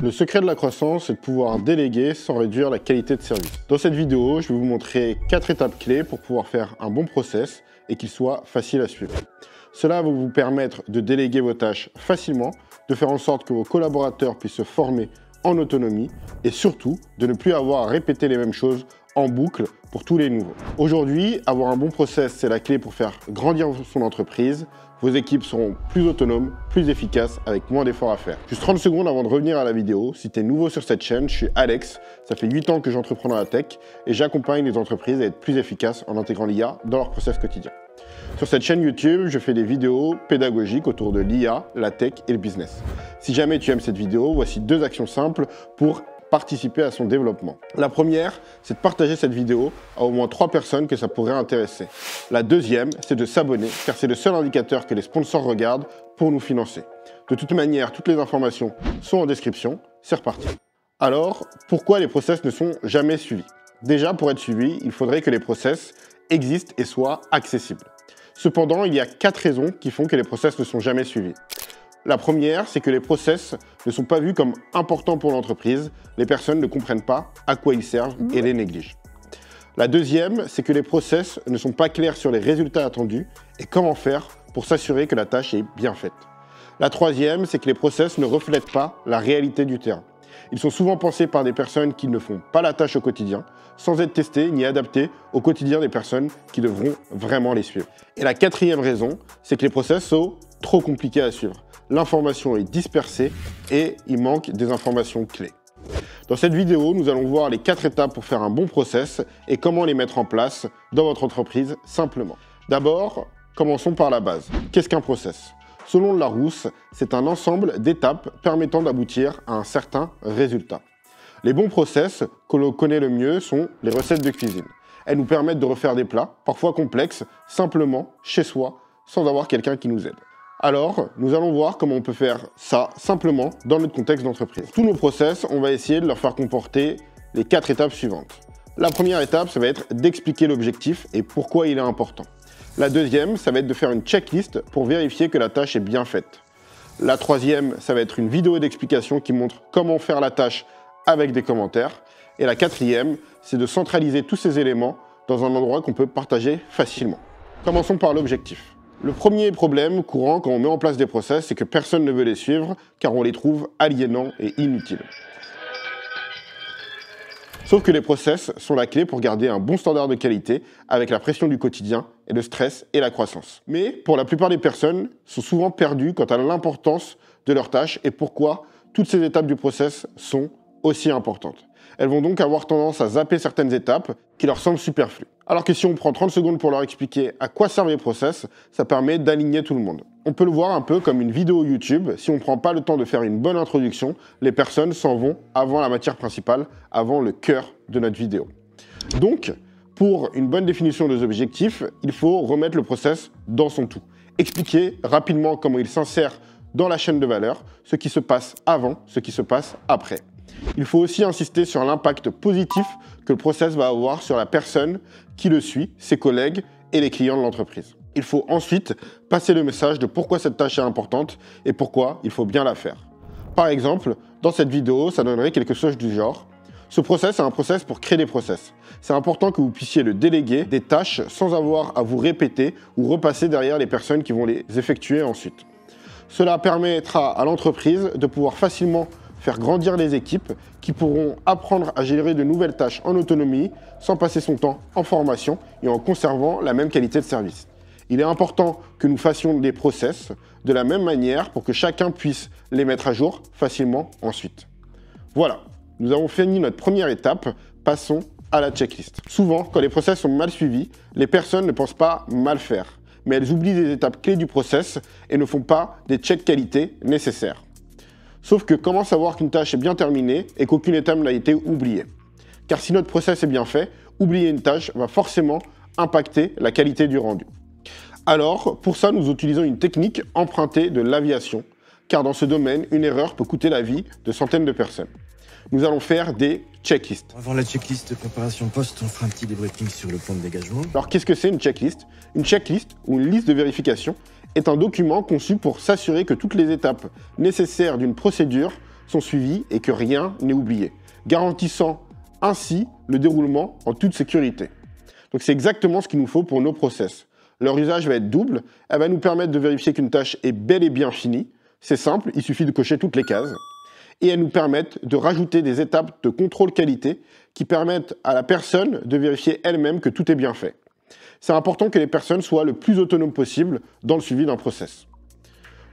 Le secret de la croissance est de pouvoir déléguer sans réduire la qualité de service. Dans cette vidéo, je vais vous montrer 4 étapes clés pour pouvoir faire un bon process et qu'il soit facile à suivre. Cela va vous permettre de déléguer vos tâches facilement, de faire en sorte que vos collaborateurs puissent se former en autonomie et surtout de ne plus avoir à répéter les mêmes choses en boucle pour tous les nouveaux. Aujourd'hui, avoir un bon process, c'est la clé pour faire grandir son entreprise. Vos équipes seront plus autonomes, plus efficaces, avec moins d'efforts à faire. Juste 30 secondes avant de revenir à la vidéo. Si tu es nouveau sur cette chaîne, je suis Alex. Ça fait 8 ans que j'entreprends dans la tech et j'accompagne les entreprises à être plus efficaces en intégrant l'IA dans leur process quotidien. Sur cette chaîne YouTube, je fais des vidéos pédagogiques autour de l'IA, la tech et le business. Si jamais tu aimes cette vidéo, voici 2 actions simples pour participer à son développement. La première, c'est de partager cette vidéo à au moins 3 personnes que ça pourrait intéresser. La deuxième, c'est de s'abonner, car c'est le seul indicateur que les sponsors regardent pour nous financer. De toute manière, toutes les informations sont en description. C'est reparti. Alors, pourquoi les process ne sont jamais suivis? Déjà, pour être suivis, il faudrait que les process existent et soient accessibles. Cependant, il y a 4 raisons qui font que les process ne sont jamais suivis. La première, c'est que les process ne sont pas vus comme importants pour l'entreprise. Les personnes ne comprennent pas à quoi ils servent et les négligent. La deuxième, c'est que les process ne sont pas clairs sur les résultats attendus et comment faire pour s'assurer que la tâche est bien faite. La troisième, c'est que les process ne reflètent pas la réalité du terrain. Ils sont souvent pensés par des personnes qui ne font pas la tâche au quotidien, sans être testés ni adaptés au quotidien des personnes qui devront vraiment les suivre. Et la quatrième raison, c'est que les process sont trop compliqués à suivre. L'information est dispersée et il manque des informations clés. Dans cette vidéo, nous allons voir les 4 étapes pour faire un bon process et comment les mettre en place dans votre entreprise simplement. D'abord, commençons par la base. Qu'est-ce qu'un process? Selon le Larousse, c'est un ensemble d'étapes permettant d'aboutir à un certain résultat. Les bons process que l'on connaît le mieux sont les recettes de cuisine. Elles nous permettent de refaire des plats, parfois complexes, simplement chez soi, sans avoir quelqu'un qui nous aide. Alors, nous allons voir comment on peut faire ça simplement dans notre contexte d'entreprise. Tous nos process, on va essayer de leur faire comporter les 4 étapes suivantes. La première étape, ça va être d'expliquer l'objectif et pourquoi il est important. La deuxième, ça va être de faire une checklist pour vérifier que la tâche est bien faite. La troisième, ça va être une vidéo d'explication qui montre comment faire la tâche avec des commentaires. Et la quatrième, c'est de centraliser tous ces éléments dans un endroit qu'on peut partager facilement. Commençons par l'objectif. Le premier problème courant quand on met en place des process, c'est que personne ne veut les suivre car on les trouve aliénants et inutiles. Sauf que les process sont la clé pour garder un bon standard de qualité avec la pression du quotidien et le stress et la croissance. Mais pour la plupart des personnes, sont souvent perdues quant à l'importance de leurs tâches et pourquoi toutes ces étapes du process sont aussi importantes. Elles vont donc avoir tendance à zapper certaines étapes qui leur semblent superflues. Alors que si on prend 30 secondes pour leur expliquer à quoi servent les process, ça permet d'aligner tout le monde. On peut le voir un peu comme une vidéo YouTube. Si on ne prend pas le temps de faire une bonne introduction, les personnes s'en vont avant la matière principale, avant le cœur de notre vidéo. Donc, pour une bonne définition des objectifs, il faut remettre le process dans son tout. Expliquer rapidement comment il s'insère dans la chaîne de valeur, ce qui se passe avant, ce qui se passe après. Il faut aussi insister sur l'impact positif que le process va avoir sur la personne qui le suit, ses collègues et les clients de l'entreprise. Il faut ensuite passer le message de pourquoi cette tâche est importante et pourquoi il faut bien la faire. Par exemple, dans cette vidéo, ça donnerait quelque chose du genre: ce process est un process pour créer des process. C'est important que vous puissiez le déléguer des tâches sans avoir à vous répéter ou repasser derrière les personnes qui vont les effectuer ensuite. Cela permettra à l'entreprise de pouvoir facilement faire grandir les équipes qui pourront apprendre à gérer de nouvelles tâches en autonomie sans passer son temps en formation et en conservant la même qualité de service. Il est important que nous fassions des process de la même manière pour que chacun puisse les mettre à jour facilement ensuite. Voilà, nous avons fini notre première étape, passons à la checklist. Souvent, quand les process sont mal suivis, les personnes ne pensent pas mal faire, mais elles oublient des étapes clés du process et ne font pas des checks qualité nécessaires. Sauf que comment savoir qu'une tâche est bien terminée et qu'aucune étape n'a été oubliée? Car si notre process est bien fait, oublier une tâche va forcément impacter la qualité du rendu. Alors, pour ça, nous utilisons une technique empruntée de l'aviation, car dans ce domaine, une erreur peut coûter la vie de centaines de personnes. Nous allons faire des checklists. Avant la checklist de préparation post, on fera un petit débriefing sur le plan de dégagement. Alors, qu'est-ce que c'est une checklist? Une checklist, ou une liste de vérification, est un document conçu pour s'assurer que toutes les étapes nécessaires d'une procédure sont suivis et que rien n'est oublié, garantissant ainsi le déroulement en toute sécurité. Donc c'est exactement ce qu'il nous faut pour nos process. Leur usage va être double, elle va nous permettre de vérifier qu'une tâche est bel et bien finie. C'est simple, il suffit de cocher toutes les cases. Et elles nous permettent de rajouter des étapes de contrôle qualité qui permettent à la personne de vérifier elle-même que tout est bien fait. C'est important que les personnes soient le plus autonomes possible dans le suivi d'un process.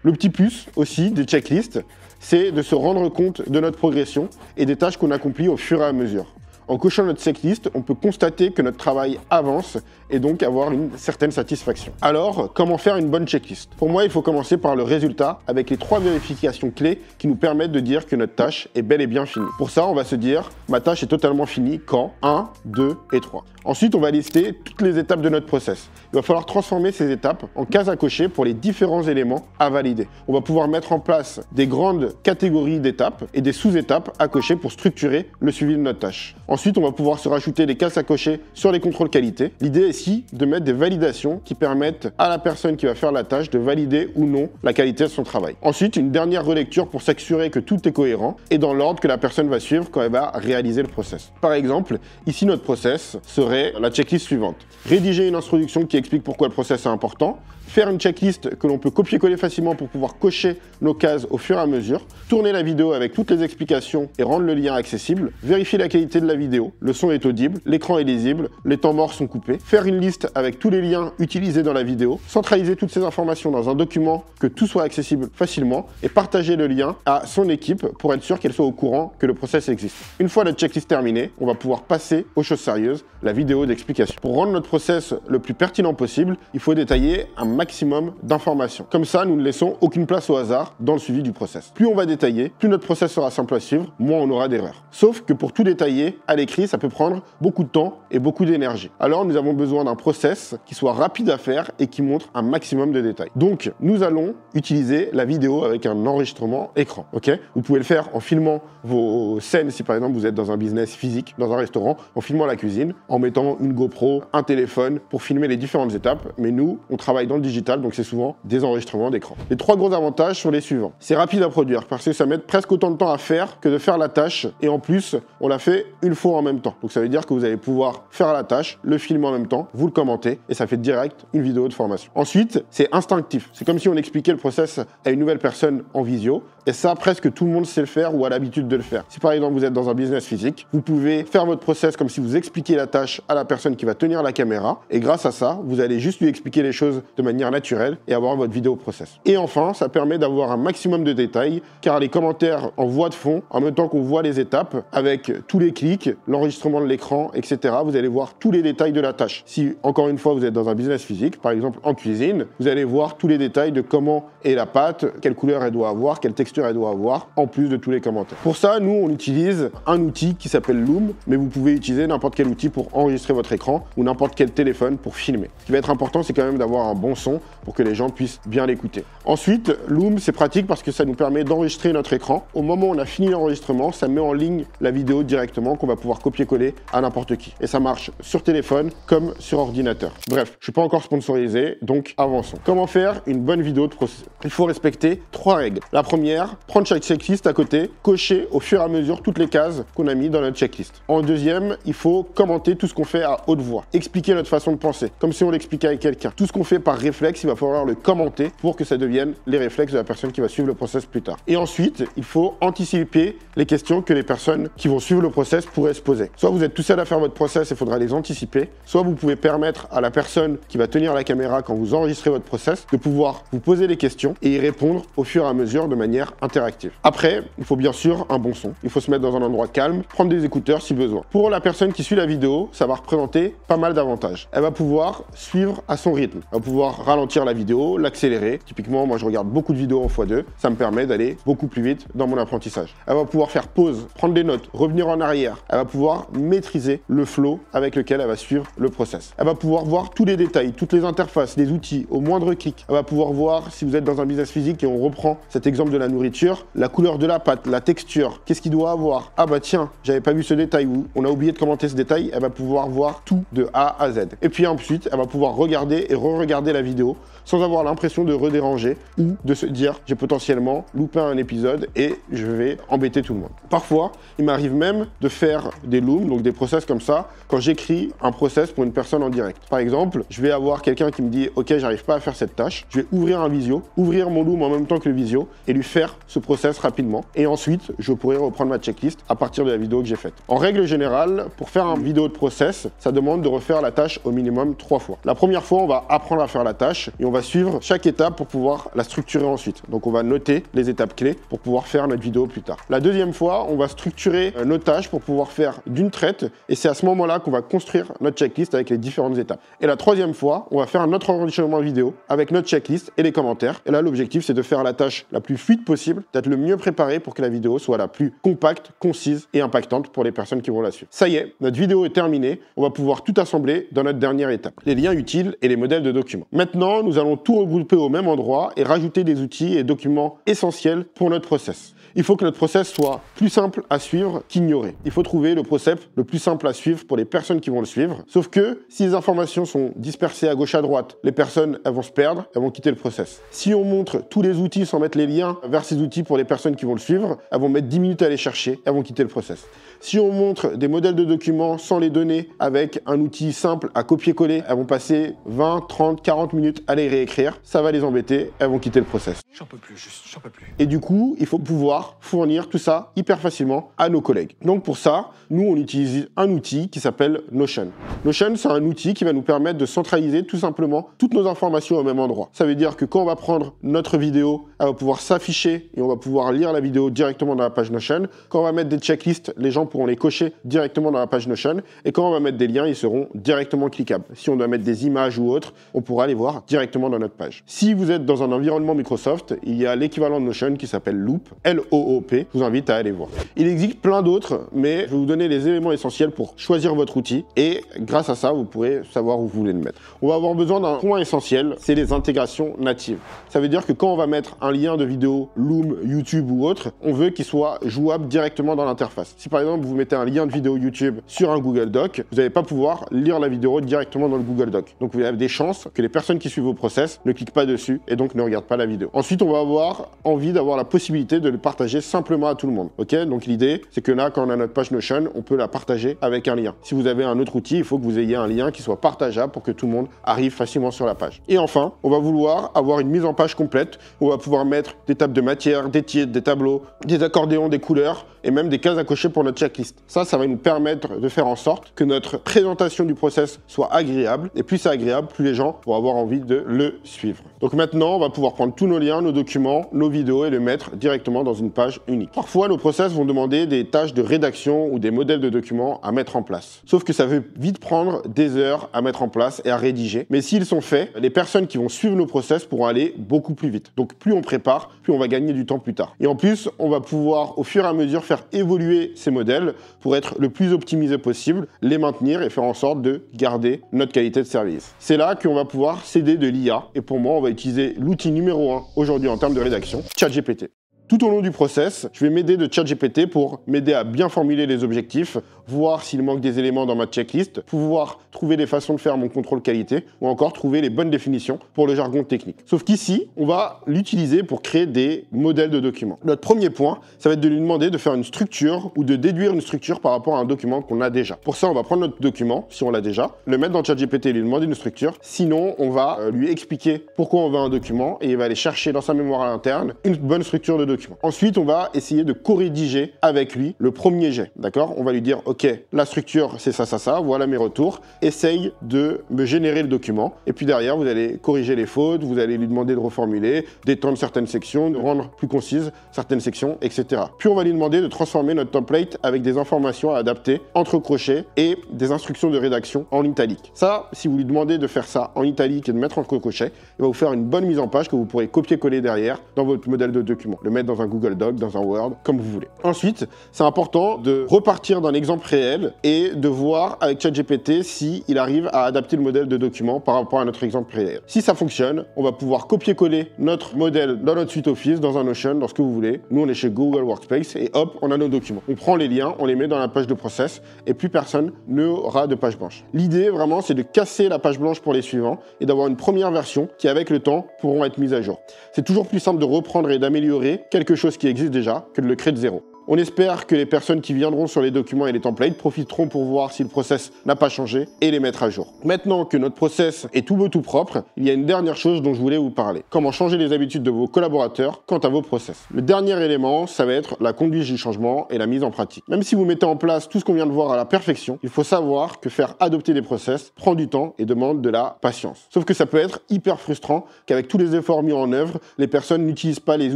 Le petit plus aussi des checklists, c'est de se rendre compte de notre progression et des tâches qu'on accomplit au fur et à mesure. En cochant notre checklist, on peut constater que notre travail avance et donc avoir une certaine satisfaction. Alors, comment faire une bonne checklist? Pour moi, il faut commencer par le résultat avec les 3 vérifications clés qui nous permettent de dire que notre tâche est bel et bien finie. Pour ça, on va se dire, ma tâche est totalement finie quand 1, 2 et 3. Ensuite, on va lister toutes les étapes de notre process. Il va falloir transformer ces étapes en cases à cocher pour les différents éléments à valider. On va pouvoir mettre en place des grandes catégories d'étapes et des sous-étapes à cocher pour structurer le suivi de notre tâche. Ensuite, on va pouvoir se rajouter des cases à cocher sur les contrôles qualité. L'idée est ici de mettre des validations qui permettent à la personne qui va faire la tâche de valider ou non la qualité de son travail. Ensuite, une dernière relecture pour s'assurer que tout est cohérent et dans l'ordre que la personne va suivre quand elle va réaliser le process. Par exemple, ici notre process serait la checklist suivante. Rédiger une introduction qui explique pourquoi le process est important, faire une checklist que l'on peut copier-coller facilement pour pouvoir cocher nos cases au fur et à mesure, tourner la vidéo avec toutes les explications et rendre le lien accessible, vérifier la qualité de la vidéo, le son est audible, l'écran est lisible, les temps morts sont coupés, faire une liste avec tous les liens utilisés dans la vidéo, centraliser toutes ces informations dans un document, que tout soit accessible facilement et partager le lien à son équipe pour être sûr qu'elle soit au courant que le process existe. Une fois notre checklist terminée, on va pouvoir passer aux choses sérieuses, la vidéo d'explication. Pour rendre notre process le plus pertinent possible, il faut détailler un maximum d'informations. Comme ça, nous ne laissons aucune place au hasard dans le suivi du process. Plus on va détailler, plus notre process sera simple à suivre, moins on aura d'erreurs. Sauf que pour tout détailler, à l'écrit, ça peut prendre beaucoup de temps et beaucoup d'énergie. Alors, nous avons besoin d'un process qui soit rapide à faire et qui montre un maximum de détails. Donc, nous allons utiliser la vidéo avec un enregistrement écran. Ok ? Vous pouvez le faire en filmant vos scènes, si par exemple vous êtes dans un business physique, dans un restaurant, en filmant la cuisine, en mettant une GoPro, un téléphone pour filmer les différentes étapes. Mais nous, on travaille dans le digital, donc c'est souvent des enregistrements d'écran. Les 3 gros avantages sont les suivants. C'est rapide à produire parce que ça met presque autant de temps à faire que de faire la tâche et en plus, on la fait une fois en même temps. Donc ça veut dire que vous allez pouvoir faire la tâche, le filmer en même temps, vous le commentez et ça fait direct une vidéo de formation. Ensuite, c'est instinctif. C'est comme si on expliquait le process à une nouvelle personne en visio et ça, presque tout le monde sait le faire ou a l'habitude de le faire. Si par exemple vous êtes dans un business physique, vous pouvez faire votre process comme si vous expliquiez la tâche à la personne qui va tenir la caméra et grâce à ça, vous allez juste lui expliquer les choses de manière naturelle et avoir votre vidéo process. Et enfin, ça permet d'avoir un maximum de détails car les commentaires en voix de fond, en même temps qu'on voit les étapes avec tous les clics, l'enregistrement de l'écran, etc., vous allez voir tous les détails de la tâche. Si, encore une fois, vous êtes dans un business physique, par exemple en cuisine, vous allez voir tous les détails de comment est la pâte, quelle couleur elle doit avoir, quelle texture elle doit avoir, en plus de tous les commentaires. Pour ça, nous, on utilise un outil qui s'appelle Loom, mais vous pouvez utiliser n'importe quel outil pour enregistrer votre écran ou n'importe quel téléphone pour filmer. Ce qui va être important, c'est quand même d'avoir un bon son pour que les gens puissent bien l'écouter. Ensuite, Loom, c'est pratique parce que ça nous permet d'enregistrer notre écran. Au moment où on a fini l'enregistrement, ça met en ligne la vidéo directement qu'on va pouvoir copier-coller à n'importe qui. Et ça marche sur téléphone comme sur ordinateur. Bref, je ne suis pas encore sponsorisé, donc avançons. Comment faire une bonne vidéo de process? Il faut respecter 3 règles. La première, prendre chaque checklist à côté, cocher au fur et à mesure toutes les cases qu'on a mis dans notre checklist. En deuxième, il faut commenter tout ce qu'on fait à haute voix. Expliquer notre façon de penser, comme si on l'expliquait à quelqu'un. Tout ce qu'on fait par réflexe, il va falloir le commenter pour que ça devienne les réflexes de la personne qui va suivre le process plus tard. Et ensuite, il faut anticiper les questions que les personnes qui vont suivre le process pourraient se poser. Soit vous êtes tout seul à faire votre process et il faudra les anticiper, soit vous pouvez permettre à la personne qui va tenir la caméra quand vous enregistrez votre process de pouvoir vous poser les questions et y répondre au fur et à mesure de manière interactive. Après, il faut bien sûr un bon son. Il faut se mettre dans un endroit calme, prendre des écouteurs si besoin. Pour la personne qui suit la vidéo, ça va représenter pas mal d'avantages. Elle va pouvoir suivre à son rythme. Elle va pouvoir ralentir la vidéo, l'accélérer. Typiquement, moi je regarde beaucoup de vidéos en x2. Ça me permet d'aller beaucoup plus vite dans mon apprentissage. Elle va pouvoir faire pause, prendre des notes, revenir en arrière. Elle va pouvoir maîtriser le flow avec lequel elle va suivre le process. Elle va pouvoir voir tous les détails, toutes les interfaces, les outils, au moindre clic. Elle va pouvoir voir si vous êtes dans un business physique et on reprend cet exemple de la nourriture. nourriture, la couleur de la pâte, la texture, qu'est-ce qu'il doit avoir. Ah bah tiens, j'avais pas vu ce détail ou on a oublié de commenter ce détail, elle va pouvoir voir tout de A à Z. Et puis ensuite, elle va pouvoir regarder et re-regarder la vidéo sans avoir l'impression de redéranger ou de se dire j'ai potentiellement loupé un épisode et je vais embêter tout le monde. Parfois, il m'arrive même de faire des looms, donc des process comme ça, quand j'écris un process pour une personne en direct. Par exemple, je vais avoir quelqu'un qui me dit ok, j'arrive pas à faire cette tâche, je vais ouvrir un visio, ouvrir mon loom en même temps que le visio et lui faire ce process rapidement. Et ensuite, je pourrai reprendre ma checklist à partir de la vidéo que j'ai faite. En règle générale, pour faire une vidéo de process, ça demande de refaire la tâche au minimum 3 fois. La première fois, on va apprendre à faire la tâche et on va suivre chaque étape pour pouvoir la structurer ensuite. Donc on va noter les étapes clés pour pouvoir faire notre vidéo plus tard. La deuxième fois, on va structurer nos tâches pour pouvoir faire d'une traite et c'est à ce moment-là qu'on va construire notre checklist avec les différentes étapes. Et la troisième fois, on va faire notre enregistrement vidéo avec notre checklist et les commentaires. Et là, l'objectif, c'est de faire la tâche la plus fluide possible, d'être le mieux préparé pour que la vidéo soit la plus compacte, concise et impactante pour les personnes qui vont la suivre. Ça y est, notre vidéo est terminée. On va pouvoir tout assembler dans notre dernière étape. Les liens utiles et les modèles de documents. Maintenant, nous allons tout regrouper au même endroit et rajouter des outils et documents essentiels pour notre process. Il faut que notre process soit plus simple à suivre qu'ignorer. Il faut trouver le process le plus simple à suivre pour les personnes qui vont le suivre. Sauf que si les informations sont dispersées à gauche à droite, les personnes elles vont se perdre, elles vont quitter le process. Si on montre tous les outils sans mettre les liens vers ces outils pour les personnes qui vont le suivre, elles vont mettre 10 minutes à les chercher, elles vont quitter le process. Si on montre des modèles de documents sans les données avec un outil simple à copier-coller, elles vont passer 20, 30, 40 minutes à les réécrire, ça va les embêter, elles vont quitter le process. J'en peux plus, juste, j'en peux plus. Et du coup, il faut pouvoir fournir tout ça hyper facilement à nos collègues. Donc pour ça, nous, on utilise un outil qui s'appelle Notion. Notion, c'est un outil qui va nous permettre de centraliser tout simplement toutes nos informations au même endroit. Ça veut dire que quand on va prendre notre vidéo, elle va pouvoir s'afficher et on va pouvoir lire la vidéo directement dans la page Notion. Quand on va mettre des checklists, les gens pourront les cocher directement dans la page Notion. Et quand on va mettre des liens, ils seront directement cliquables. Si on doit mettre des images ou autres, on pourra les voir directement dans notre page. Si vous êtes dans un environnement Microsoft, il y a l'équivalent de Notion qui s'appelle Loop, L-O-O-P. Je vous invite à aller voir. Il existe plein d'autres, mais je vais vous donner les éléments essentiels pour choisir votre outil. Et grâce à ça, vous pourrez savoir où vous voulez le mettre. On va avoir besoin d'un point essentiel, c'est les intégrations natives. Ça veut dire que quand on va mettre un lien de vidéo Loom, YouTube ou autre, on veut qu'il soit jouable directement dans l'interface. Si par exemple, vous mettez un lien de vidéo YouTube sur un Google Doc, vous n'allez pas pouvoir lire la vidéo directement dans le Google Doc. Donc vous avez des chances que les personnes qui suivent vos process ne cliquent pas dessus et donc ne regardent pas la vidéo. Ensuite, on va avoir envie d'avoir la possibilité de le partager simplement à tout le monde. Ok, donc l'idée, c'est que là, quand on a notre page Notion, on peut la partager avec un lien. Si vous avez un autre outil, il faut que vous ayez un lien qui soit partageable pour que tout le monde arrive facilement sur la page. Et enfin, on va vouloir avoir une mise en page complète où on va pouvoir mettre des tables de matière, des titres, des tableaux, des accordéons, des couleurs et même des cases à cocher pour notre checklist. Ça va nous permettre de faire en sorte que notre présentation du process soit agréable. Et plus c'est agréable, plus les gens vont avoir envie de le suivre. Donc maintenant, on va pouvoir prendre tous nos liens, nos documents, nos vidéos et les mettre directement dans une page unique. Parfois, nos process vont demander des tâches de rédaction ou des modèles de documents à mettre en place. Sauf que ça veut vite prendre des heures à mettre en place et à rédiger. Mais s'ils sont faits, les personnes qui vont suivre nos process pourront aller beaucoup plus vite. Donc plus on prépare, plus on va gagner du temps plus tard. Et en plus, on va pouvoir au fur et à mesure faire évoluer ces modèles pour être le plus optimisé possible, les maintenir et faire en sorte de garder notre qualité de service. C'est là qu'on va pouvoir s'aider de l'IA. Et pour moi, on va utiliser l'outil numéro 1 aujourd'hui en termes de rédaction, ChatGPT. Tout au long du process, je vais m'aider de ChatGPT pour m'aider à bien formuler les objectifs, voir s'il manque des éléments dans ma checklist, pouvoir trouver des façons de faire mon contrôle qualité ou encore trouver les bonnes définitions pour le jargon technique. Sauf qu'ici, on va l'utiliser pour créer des modèles de documents. Notre premier point, ça va être de lui demander de faire une structure ou de déduire une structure par rapport à un document qu'on a déjà. Pour ça, on va prendre notre document, si on l'a déjà, le mettre dans ChatGPT et lui demander une structure. Sinon, on va lui expliquer pourquoi on veut un document et il va aller chercher dans sa mémoire à l'interne une bonne structure de document. Ensuite, on va essayer de co-rédiger avec lui le premier jet, d'accord? On va lui dire, ok, la structure, c'est ça, ça, ça, voilà mes retours. Essaye de me générer le document. Et puis derrière, vous allez corriger les fautes, vous allez lui demander de reformuler, d'étendre certaines sections, de rendre plus concises certaines sections, etc. Puis on va lui demander de transformer notre template avec des informations à adapter entre crochets et des instructions de rédaction en italique. Ça, si vous lui demandez de faire ça en italique et de mettre entre crochets, il va vous faire une bonne mise en page que vous pourrez copier-coller derrière dans votre modèle de document. Le mettre mettre dans un Google Doc, dans un Word, comme vous voulez. Ensuite, c'est important de repartir d'un exemple réel et de voir avec ChatGPT s'il arrive à adapter le modèle de document par rapport à notre exemple réel. Si ça fonctionne, on va pouvoir copier-coller notre modèle dans notre suite Office, dans un Notion, dans ce que vous voulez. Nous, on est chez Google Workspace et hop, on a nos documents. On prend les liens, on les met dans la page de process et plus personne n'aura de page blanche. L'idée, vraiment, c'est de casser la page blanche pour les suivants et d'avoir une première version qui, avec le temps, pourront être mises à jour. C'est toujours plus simple de reprendre et d'améliorer quelque chose qui existe déjà que de le créer de zéro. On espère que les personnes qui viendront sur les documents et les templates profiteront pour voir si le process n'a pas changé et les mettre à jour. Maintenant que notre process est tout beau tout propre, il y a une dernière chose dont je voulais vous parler. Comment changer les habitudes de vos collaborateurs quant à vos process. Le dernier élément, ça va être la conduite du changement et la mise en pratique. Même si vous mettez en place tout ce qu'on vient de voir à la perfection, il faut savoir que faire adopter des process prend du temps et demande de la patience. Sauf que ça peut être hyper frustrant qu'avec tous les efforts mis en œuvre, les personnes n'utilisent pas les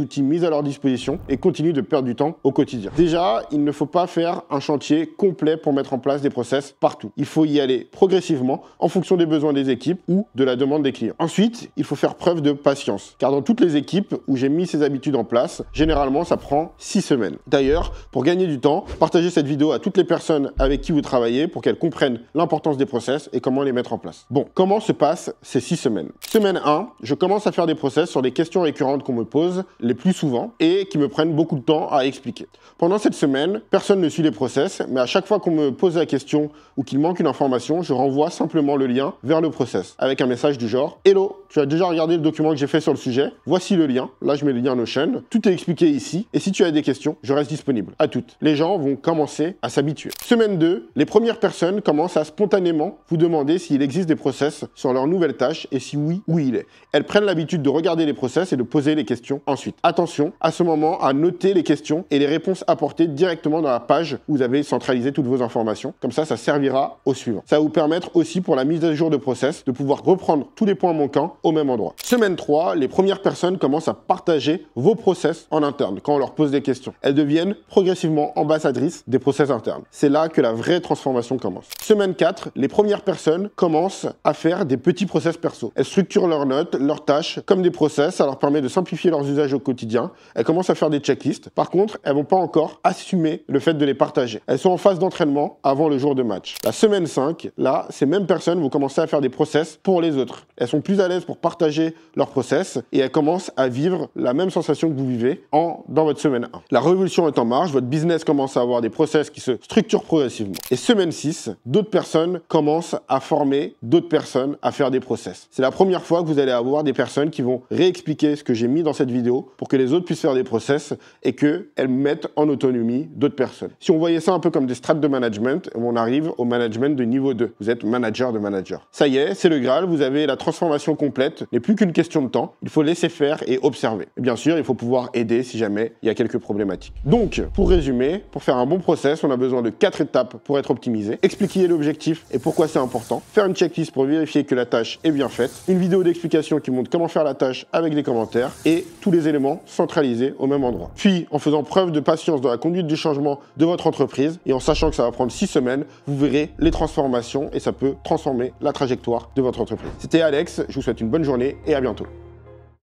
outils mis à leur disposition et continuent de perdre du temps au quotidien. Déjà, il ne faut pas faire un chantier complet pour mettre en place des process partout. Il faut y aller progressivement en fonction des besoins des équipes ou de la demande des clients. Ensuite, il faut faire preuve de patience, car dans toutes les équipes où j'ai mis ces habitudes en place, généralement ça prend 6 semaines. D'ailleurs, pour gagner du temps, partagez cette vidéo à toutes les personnes avec qui vous travaillez pour qu'elles comprennent l'importance des process et comment les mettre en place. Bon, comment se passent ces 6 semaines? Semaine 1, je commence à faire des process sur des questions récurrentes qu'on me pose les plus souvent et qui me prennent beaucoup de temps à expliquer. Pendant cette semaine, personne ne suit les process, mais à chaque fois qu'on me pose la question ou qu'il manque une information, je renvoie simplement le lien vers le process avec un message du genre « Hello, tu as déjà regardé le document que j'ai fait sur le sujet? Voici le lien. » Là, je mets le lien Notion. Tout est expliqué ici. Et si tu as des questions, je reste disponible. À toutes. Les gens vont commencer à s'habituer. Semaine 2, les premières personnes commencent à spontanément vous demander s'il existe des process sur leur nouvelle tâche et si oui, où il est. Elles prennent l'habitude de regarder les process et de poser les questions ensuite. Attention, à ce moment, à noter les questions et les réponses apportées directement dans la page où vous avez centralisé toutes vos informations. Comme ça servira au suivant. Ça va vous permettre aussi pour la mise à jour de process de pouvoir reprendre tous les points manquants au même endroit. Semaine 3, les premières personnes commencent à partager vos process en interne quand on leur pose des questions. Elles deviennent progressivement ambassadrices des process internes. C'est là que la vraie transformation commence. Semaine 4, les premières personnes commencent à faire des petits process perso. Elles structurent leurs notes, leurs tâches comme des process. Ça leur permet de simplifier leurs usages au quotidien. Elles commencent à faire des checklists. Par contre, elles vont pas encore assumer le fait de les partager. Elles sont en phase d'entraînement avant le jour de match. La semaine 5, là, ces mêmes personnes vont commencer à faire des process pour les autres. Elles sont plus à l'aise pour partager leurs process et elles commencent à vivre la même sensation que vous vivez dans votre semaine 1. La révolution est en marche, votre business commence à avoir des process qui se structurent progressivement. Et semaine 6, d'autres personnes commencent à former d'autres personnes à faire des process. C'est la première fois que vous allez avoir des personnes qui vont réexpliquer ce que j'ai mis dans cette vidéo pour que les autres puissent faire des process et qu'elles mettent en autonomie d'autres personnes. Si on voyait ça un peu comme des strates de management, on arrive au management de niveau 2. Vous êtes manager de manager. Ça y est, c'est le Graal, vous avez la transformation complète, n'est plus qu'une question de temps. Il faut laisser faire et observer. Et bien sûr, il faut pouvoir aider si jamais il y a quelques problématiques. Donc, pour résumer, pour faire un bon process, on a besoin de 4 étapes pour être optimisé. Expliquer l'objectif et pourquoi c'est important. Faire une checklist pour vérifier que la tâche est bien faite. Une vidéo d'explication qui montre comment faire la tâche avec des commentaires et tous les éléments centralisés au même endroit. Puis, en faisant preuve de patience dans la conduite du changement de votre entreprise et en sachant que ça va prendre 6 semaines, vous verrez les transformations et ça peut transformer la trajectoire de votre entreprise. C'était Alex, je vous souhaite une bonne journée et à bientôt.